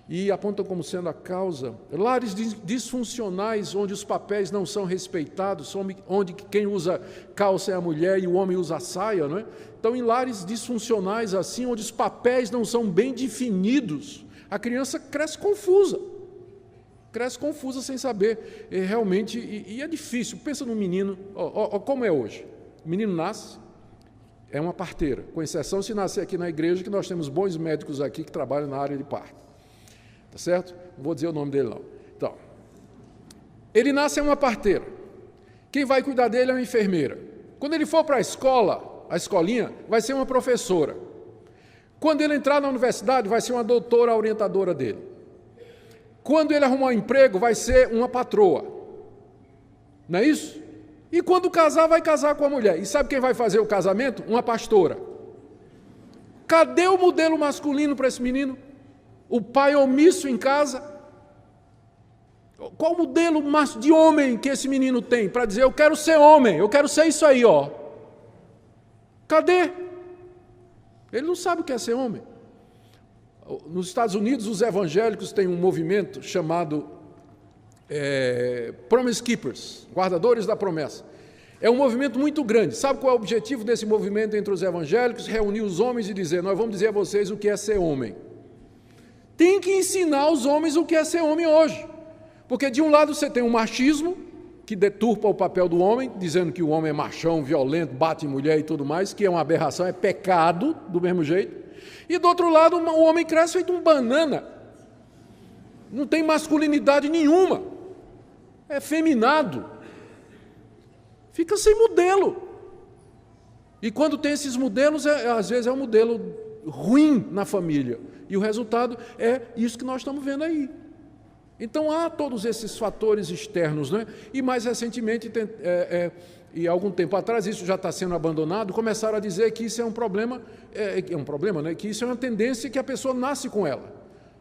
e apontam como sendo a causa. Lares disfuncionais, onde os papéis não são respeitados, onde quem usa calça é a mulher e o homem usa a saia, não é? Então, em lares disfuncionais assim, onde os papéis não são bem definidos, a criança cresce confusa sem saber realmente, e é difícil. Pensa no menino, como é hoje. O menino nasce, é uma parteira, com exceção se nascer aqui na igreja, que nós temos bons médicos aqui que trabalham na área de parto. Tá certo? Não vou dizer o nome dele, não. Então, ele nasce é uma parteira. Quem vai cuidar dele é uma enfermeira. Quando ele for para a escola, a escolinha, vai ser uma professora. Quando ele entrar na universidade, vai ser uma doutora orientadora dele. Quando ele arrumar um emprego, vai ser uma patroa. Não é isso? E quando casar, vai casar com a mulher. E sabe quem vai fazer o casamento? Uma pastora. Cadê o modelo masculino para esse menino? O pai omisso em casa? Qual o modelo de homem que esse menino tem para dizer, eu quero ser homem, eu quero ser isso aí, ó? Cadê? Ele não sabe o que é ser homem. Nos Estados Unidos, os evangélicos têm um movimento chamado Promise Keepers, guardadores da promessa. É um movimento muito grande. Sabe qual é o objetivo desse movimento entre os evangélicos? Reunir os homens e dizer, nós vamos dizer a vocês o que é ser homem. Tem que ensinar os homens o que é ser homem hoje. Porque de um lado você tem o machismo, que deturpa o papel do homem, dizendo que o homem é machão, violento, bate em mulher e tudo mais, que é uma aberração, é pecado, do mesmo jeito. E do outro lado, o homem cresce feito um banana. Não tem masculinidade nenhuma. É feminado. Fica sem modelo. E quando tem esses modelos, às vezes é um modelo ruim na família. E o resultado é isso que nós estamos vendo aí. Então, há todos esses fatores externos, né? E mais recentemente, e algum tempo atrás, isso já está sendo abandonado, começaram a dizer que isso é um problema, né? Que isso é uma tendência que a pessoa nasce com ela.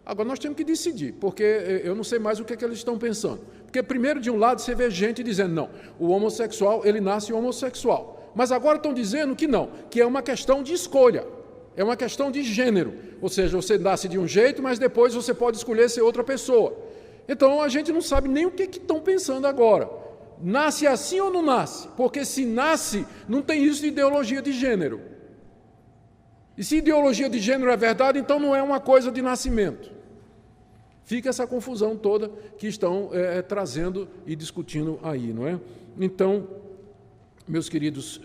Agora, nós temos que decidir, porque eu não sei mais o que eles estão pensando. Porque, primeiro, de um lado, você vê gente dizendo, não, o homossexual, ele nasce homossexual. Mas agora estão dizendo que não, que é uma questão de escolha. É uma questão de gênero, ou seja, você nasce de um jeito, mas depois você pode escolher ser outra pessoa. Então, a gente não sabe nem o que estão pensando agora. Nasce assim ou não nasce? Porque se nasce, não tem isso de ideologia de gênero. E se ideologia de gênero é verdade, então não é uma coisa de nascimento. Fica essa confusão toda que estão trazendo e discutindo aí, não é? Então, meus queridos,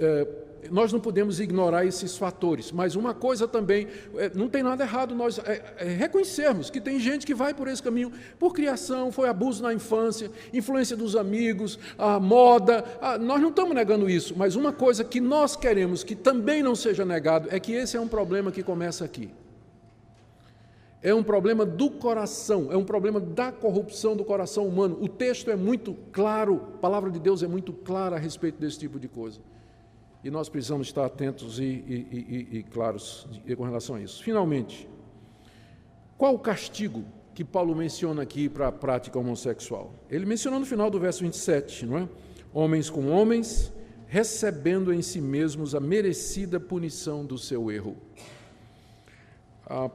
nós não podemos ignorar esses fatores, mas uma coisa também, não tem nada errado nós reconhecermos que tem gente que vai por esse caminho, por criação, foi abuso na infância, influência dos amigos, a moda, nós não estamos negando isso, mas uma coisa que nós queremos que também não seja negado é que esse é um problema que começa aqui. É um problema do coração, é um problema da corrupção do coração humano. O texto é muito claro, a palavra de Deus é muito clara a respeito desse tipo de coisa. E nós precisamos estar atentos e claros com relação a isso. Finalmente, qual o castigo que Paulo menciona aqui para a prática homossexual? Ele mencionou no final do verso 27, não é? Homens com homens, recebendo em si mesmos a merecida punição do seu erro.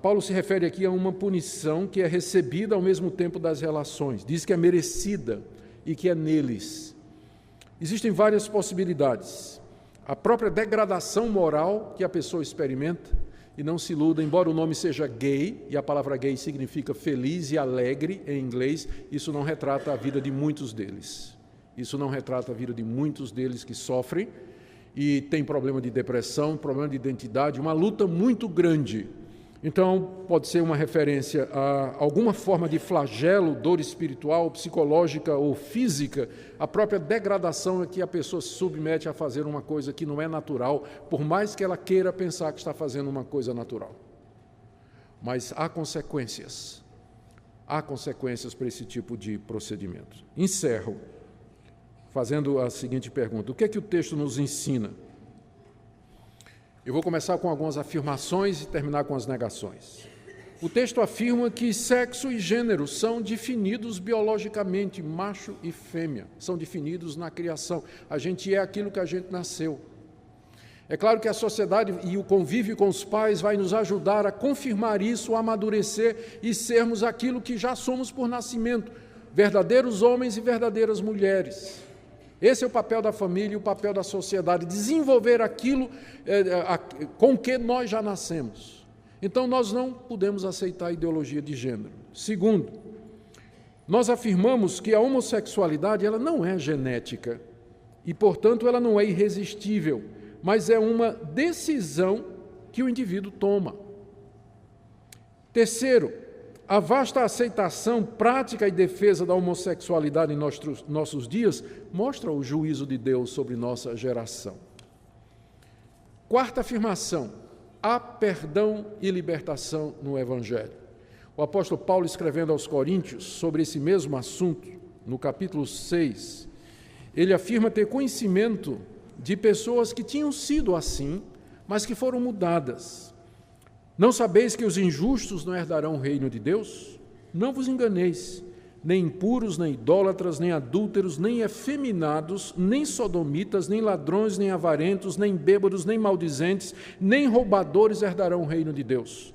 Paulo se refere aqui a uma punição que é recebida ao mesmo tempo das relações. Diz que é merecida e que é neles. Existem várias possibilidades. A própria degradação moral que a pessoa experimenta, e não se iluda, embora o nome seja gay, e a palavra gay significa feliz e alegre em inglês, isso não retrata a vida de muitos deles. Isso não retrata a vida de muitos deles que sofrem e têm problema de depressão, problema de identidade, uma luta muito grande. Então, pode ser uma referência a alguma forma de flagelo, dor espiritual, psicológica ou física, a própria degradação é que a pessoa se submete a fazer uma coisa que não é natural, por mais que ela queira pensar que está fazendo uma coisa natural. Mas há consequências para esse tipo de procedimento. Encerro fazendo a seguinte pergunta: o que é que o texto nos ensina? Eu vou começar com algumas afirmações e terminar com as negações. O texto afirma que sexo e gênero são definidos biologicamente, macho e fêmea, são definidos na criação. A gente é aquilo que a gente nasceu. É claro que a sociedade e o convívio com os pais vai nos ajudar a confirmar isso, a amadurecer e sermos aquilo que já somos por nascimento, verdadeiros homens e verdadeiras mulheres. Esse é o papel da família e o papel da sociedade, desenvolver aquilo com que nós já nascemos. Então, nós não podemos aceitar a ideologia de gênero. Segundo, nós afirmamos que a homossexualidade ela não é genética e, portanto, ela não é irresistível, mas é uma decisão que o indivíduo toma. Terceiro, a vasta aceitação, prática e defesa da homossexualidade em nossos dias mostra o juízo de Deus sobre nossa geração. Quarta afirmação, há perdão e libertação no Evangelho. O apóstolo Paulo, escrevendo aos Coríntios sobre esse mesmo assunto, no capítulo 6, ele afirma ter conhecimento de pessoas que tinham sido assim, mas que foram mudadas. Não sabeis que os injustos não herdarão o reino de Deus? Não vos enganeis, nem impuros, nem idólatras, nem adúlteros, nem efeminados, nem sodomitas, nem ladrões, nem avarentos, nem bêbados, nem maldizentes, nem roubadores herdarão o reino de Deus.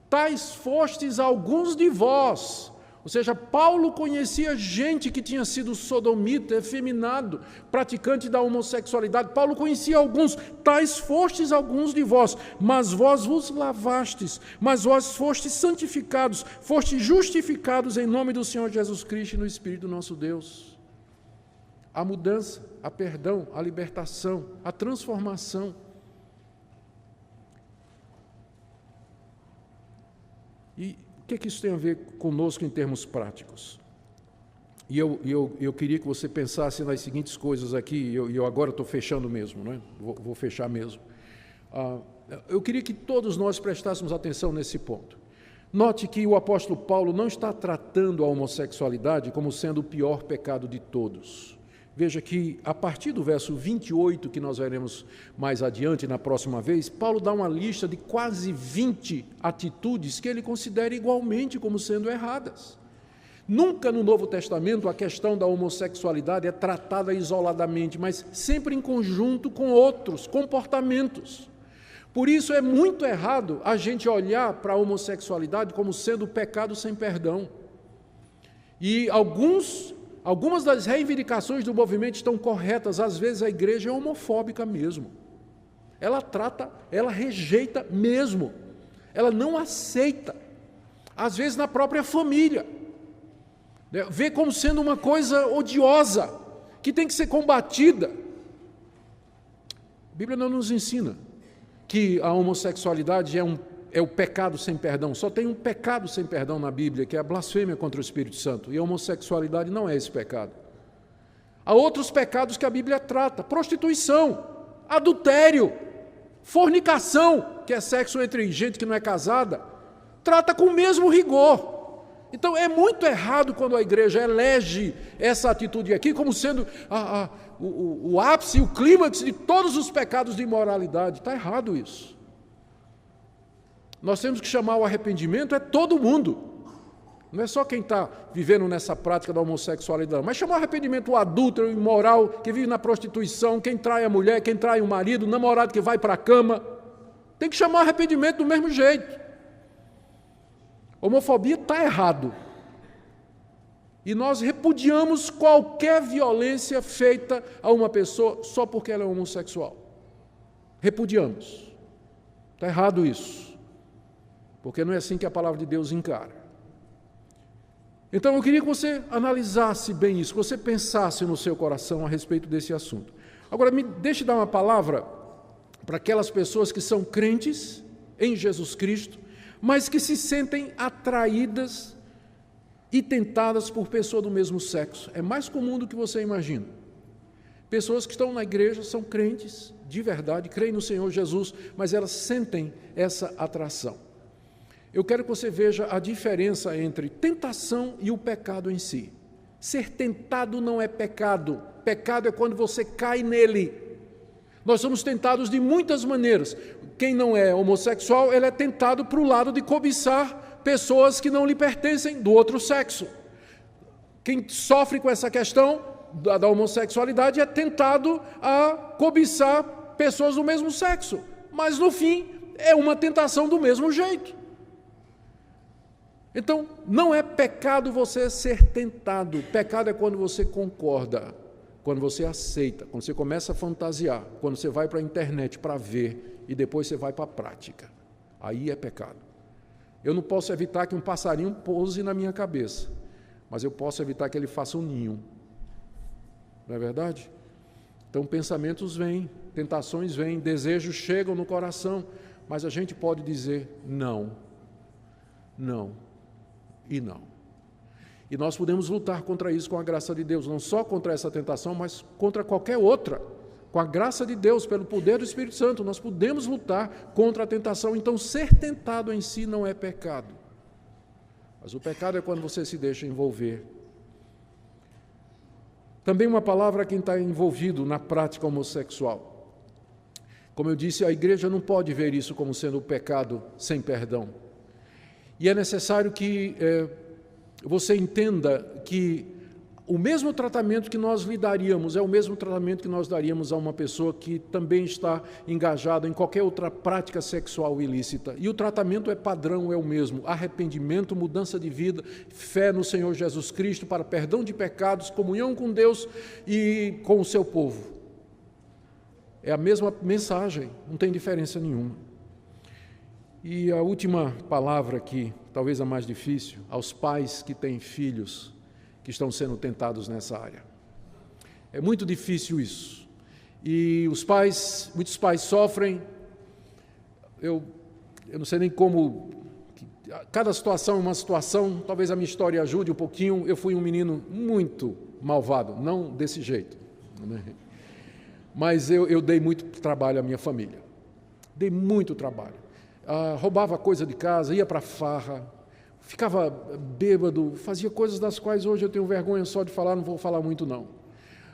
Tais fostes alguns de vós. Ou seja, Paulo conhecia gente que tinha sido sodomita, efeminado, praticante da homossexualidade. Paulo conhecia alguns, tais fostes alguns de vós, mas vós vos lavastes, mas vós fostes santificados, fostes justificados em nome do Senhor Jesus Cristo e no Espírito do nosso Deus. A mudança, a perdão, a libertação, a transformação. E o que isso tem a ver conosco em termos práticos? E eu queria que você pensasse nas seguintes coisas aqui, e eu agora estou fechando mesmo, não é? Vou fechar mesmo. Eu queria que todos nós prestássemos atenção nesse ponto. Note que o apóstolo Paulo não está tratando a homossexualidade como sendo o pior pecado de todos. Veja que, a partir do verso 28, que nós veremos mais adiante na próxima vez, Paulo dá uma lista de quase 20 atitudes que ele considera igualmente como sendo erradas. Nunca no Novo Testamento a questão da homossexualidade é tratada isoladamente, mas sempre em conjunto com outros comportamentos. Por isso é muito errado a gente olhar para a homossexualidade como sendo pecado sem perdão. E algumas das reivindicações do movimento estão corretas, às vezes a igreja é homofóbica mesmo. Ela rejeita mesmo, ela não aceita, às vezes na própria família, vê como sendo uma coisa odiosa, que tem que ser combatida. A Bíblia não nos ensina que a homossexualidade é o pecado sem perdão. Só tem um pecado sem perdão na Bíblia, que é a blasfêmia contra o Espírito Santo. E a homossexualidade não é esse pecado. Há outros pecados que a Bíblia trata: prostituição, adultério, fornicação, que é sexo entre gente que não é casada, trata com o mesmo rigor. Então é muito errado quando a igreja elege essa atitude aqui como sendo o ápice, o clímax de todos os pecados de imoralidade. Está errado isso. Nós temos que chamar o arrependimento todo mundo. Não é só quem está vivendo nessa prática da homossexualidade, mas chamar o arrependimento o adúltero, o imoral, que vive na prostituição, quem trai a mulher, quem trai o marido, o namorado que vai para a cama. Tem que chamar o arrependimento do mesmo jeito. Homofobia está errado. E nós repudiamos qualquer violência feita a uma pessoa só porque ela é homossexual. Repudiamos. Está errado isso. Porque não é assim que a palavra de Deus encara. Então eu queria que você analisasse bem isso, que você pensasse no seu coração a respeito desse assunto. Agora, me deixe dar uma palavra para aquelas pessoas que são crentes em Jesus Cristo, mas que se sentem atraídas e tentadas por pessoa do mesmo sexo. É mais comum do que você imagina. Pessoas que estão na igreja, são crentes de verdade, creem no Senhor Jesus, mas elas sentem essa atração. Eu quero que você veja a diferença entre tentação e o pecado em si. Ser tentado não é pecado. Pecado é quando você cai nele. Nós somos tentados de muitas maneiras. Quem não é homossexual, ele é tentado para o lado de cobiçar pessoas que não lhe pertencem do outro sexo. Quem sofre com essa questão da homossexualidade é tentado a cobiçar pessoas do mesmo sexo, mas no fim é uma tentação do mesmo jeito. Então, não é pecado você ser tentado, pecado é quando você concorda, quando você aceita, quando você começa a fantasiar, quando você vai para a internet para ver e depois você vai para a prática. Aí é pecado. Eu não posso evitar que um passarinho pouse na minha cabeça, mas eu posso evitar que ele faça um ninho. Não é verdade? Então, pensamentos vêm, tentações vêm, desejos chegam no coração, mas a gente pode dizer não, não e não. E nós podemos lutar contra isso com a graça de Deus, não só contra essa tentação, mas contra qualquer outra. Com a graça de Deus, pelo poder do Espírito Santo, nós podemos lutar contra a tentação. Então, ser tentado em si não é pecado. Mas o pecado é quando você se deixa envolver. Também uma palavra a quem está envolvido na prática homossexual. Como eu disse, a igreja não pode ver isso como sendo um pecado sem perdão. E é necessário que você entenda que o mesmo tratamento que nós lhe daríamos é o mesmo tratamento que nós daríamos a uma pessoa que também está engajada em qualquer outra prática sexual ilícita. E o tratamento é padrão, é o mesmo. Arrependimento, mudança de vida, fé no Senhor Jesus Cristo para perdão de pecados, comunhão com Deus e com o seu povo. É a mesma mensagem, não tem diferença nenhuma. E a última palavra aqui, talvez a mais difícil, aos pais que têm filhos que estão sendo tentados nessa área. É muito difícil isso. E muitos pais sofrem, eu não sei nem como, cada situação é uma situação, talvez a minha história ajude um pouquinho. Eu fui um menino muito malvado, não desse jeito, né? Mas eu dei muito trabalho à minha família, dei muito trabalho. Roubava coisa de casa, ia para farra, ficava bêbado, fazia coisas das quais hoje eu tenho vergonha só de falar, não vou falar muito não.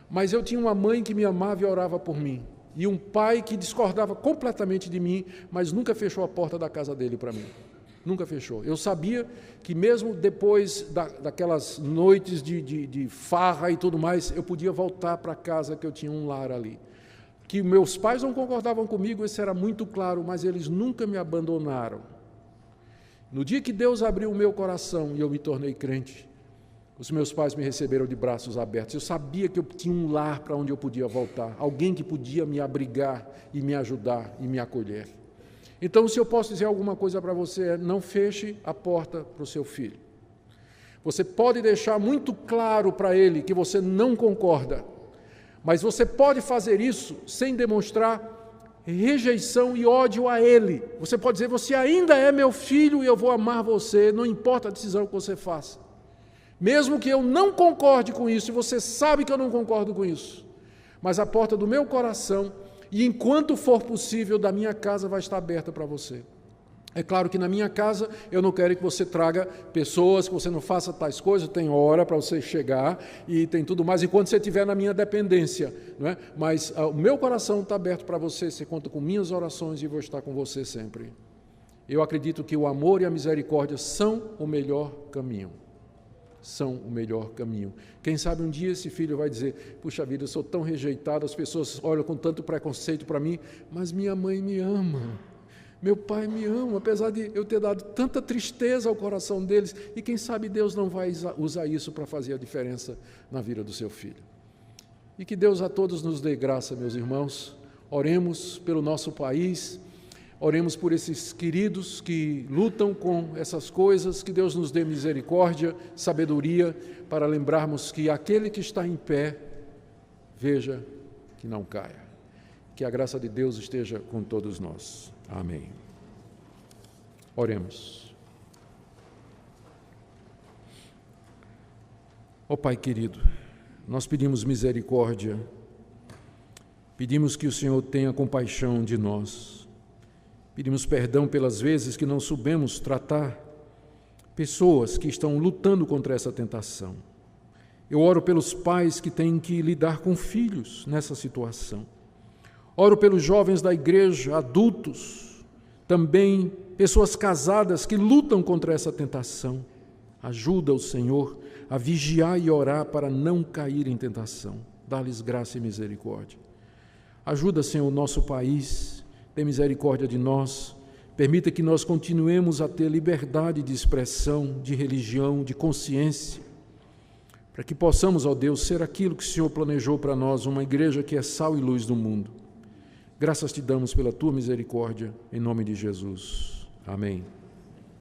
Mas eu tinha uma mãe que me amava e orava por mim, e um pai que discordava completamente de mim, mas nunca fechou a porta da casa dele para mim, nunca fechou. Eu sabia que mesmo depois daquelas noites de farra e tudo mais, eu podia voltar para casa, que eu tinha um lar ali. Que meus pais não concordavam comigo, isso era muito claro, mas eles nunca me abandonaram. No dia que Deus abriu o meu coração e eu me tornei crente, os meus pais me receberam de braços abertos. Eu sabia que eu tinha um lar para onde eu podia voltar, alguém que podia me abrigar e me ajudar e me acolher. Então, se eu posso dizer alguma coisa para você, não feche a porta para o seu filho. Você pode deixar muito claro para ele que você não concorda, mas você pode fazer isso sem demonstrar rejeição e ódio a ele. Você pode dizer, você ainda é meu filho e eu vou amar você, não importa a decisão que você faça. Mesmo que eu não concorde com isso, e você sabe que eu não concordo com isso, mas a porta do meu coração, e enquanto for possível, da minha casa vai estar aberta para você. É claro que na minha casa eu não quero que você traga pessoas, que você não faça tais coisas, tem hora para você chegar e tem tudo mais, enquanto você estiver na minha dependência, não é? Mas o meu coração está aberto para você, você conta com minhas orações e vou estar com você sempre. Eu acredito que o amor e a misericórdia são o melhor caminho. São o melhor caminho. Quem sabe um dia esse filho vai dizer, puxa vida, eu sou tão rejeitado, as pessoas olham com tanto preconceito para mim, mas minha mãe me ama. Meu pai me ama, apesar de eu ter dado tanta tristeza ao coração deles, e quem sabe Deus não vai usar isso para fazer a diferença na vida do seu filho. E que Deus a todos nos dê graça, meus irmãos. Oremos pelo nosso país, oremos por esses queridos que lutam com essas coisas, que Deus nos dê misericórdia, sabedoria, para lembrarmos que aquele que está em pé, veja que não caia. Que a graça de Deus esteja com todos nós. Amém. Oremos. Ó Pai querido, nós pedimos misericórdia, pedimos que o Senhor tenha compaixão de nós, pedimos perdão pelas vezes que não soubemos tratar pessoas que estão lutando contra essa tentação. Eu oro pelos pais que têm que lidar com filhos nessa situação. Oro pelos jovens da igreja, adultos, também pessoas casadas que lutam contra essa tentação. Ajuda o Senhor a vigiar e orar para não cair em tentação. Dá-lhes graça e misericórdia. Ajuda, Senhor, o nosso país, tem misericórdia de nós, permita que nós continuemos a ter liberdade de expressão, de religião, de consciência, para que possamos, ó Deus, ser aquilo que o Senhor planejou para nós, uma igreja que é sal e luz do mundo. Graças te damos pela tua misericórdia, em nome de Jesus. Amém.